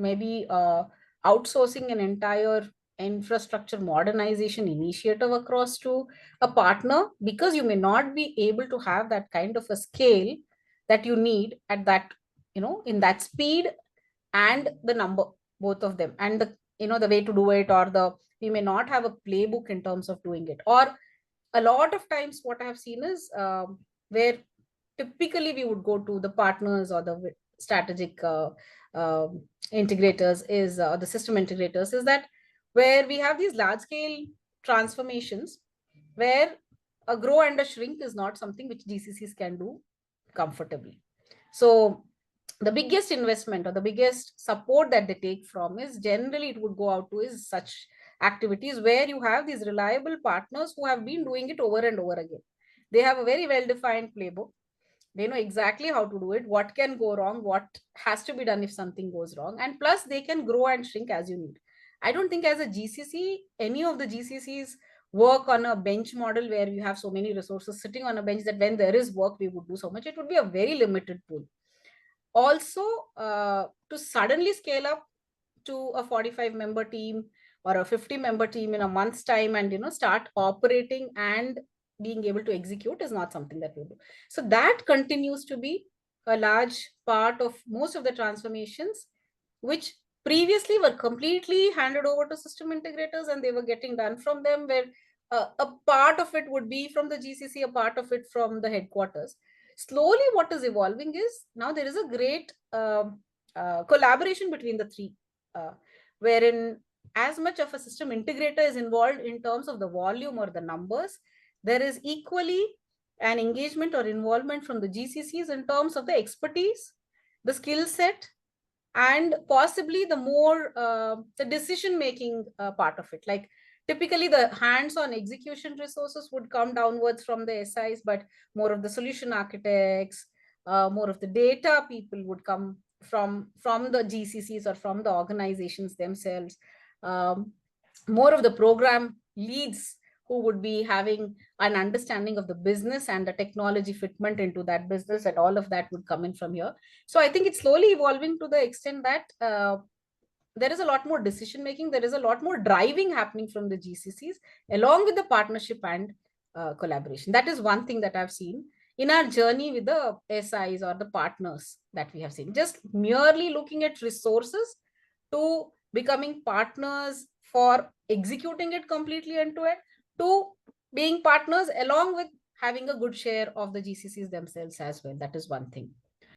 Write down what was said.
maybe outsourcing an entire infrastructure modernization initiative across to a partner, because you may not be able to have that kind of a scale that you need at that, in that speed and the number, both of them, and the, the way to do it, or the, we may not have a playbook in terms of doing it. Or a lot of times what I have seen is, where typically we would go to the partners or the strategic uh, integrators, is the system integrators, is that where we have these large scale transformations, where a grow and a shrink is not something which GCCs can do comfortably. So the biggest investment or the biggest support that they take from is, generally it would go out to, is such activities where you have these reliable partners who have been doing it over and over again. They have a very well defined playbook. They know exactly how to do it, what can go wrong, what has to be done if something goes wrong, and plus they can grow and shrink as you need. I don't think as a GCC, any of the GCCs work on a bench model where you have so many resources sitting on a bench that when there is work we would do so much. It would be a very limited pool. Also, to suddenly scale up to a 45-member team or a 50-member team in a month's time, and start operating and being able to execute, is not something that we do. So that continues to be a large part of most of the transformations, which previously were completely handed over to system integrators and they were getting done from them, where a part of it would be from the GCC, a part of it from the headquarters. Slowly what is evolving is, now there is a great collaboration between the three, wherein as much of a system integrator is involved in terms of the volume or the numbers, there is equally an engagement or involvement from the GCCs in terms of the expertise, the skill set, and possibly the more the decision making part of it. Like typically the hands-on execution resources would come downwards from the SIs, but more of the solution architects, more of the data people would come from the GCCs or from the organizations themselves. More of the program leads who would be having an understanding of the business and the technology fitment into that business, and all of that would come in from here. So I think it's slowly evolving to the extent that there is a lot more decision making, there is a lot more driving happening from the GCCs, along with the partnership and collaboration. That is one thing that I've seen in our journey with the SIs or the partners that we have seen. Just merely looking at resources to becoming partners for executing it completely end to end, to being partners along with having a good share of the GCCs themselves as well. That is one thing.